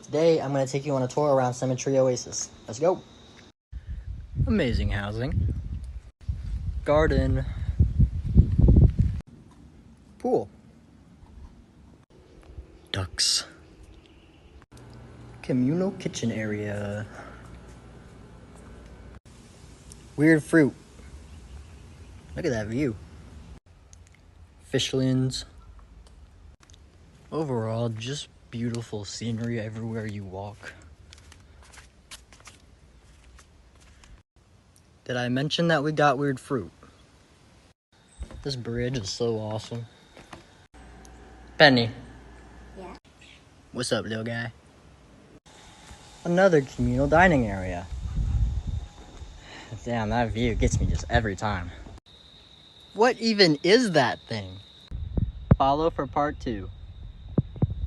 Today, I'm going to take you on a tour around Cemetery Oasis. Let's go. Amazing housing. Garden. Pool. Ducks. Communal kitchen area. Weird fruit. Look at that view. Fishlands. Overall, just beautiful scenery everywhere you walk. Did I mention that we got weird fruit? This bridge is so awesome. Penny. Yeah? What's up, little guy? Another communal dining area. Damn, that view gets me just every time. What even is that thing? Follow for part 2.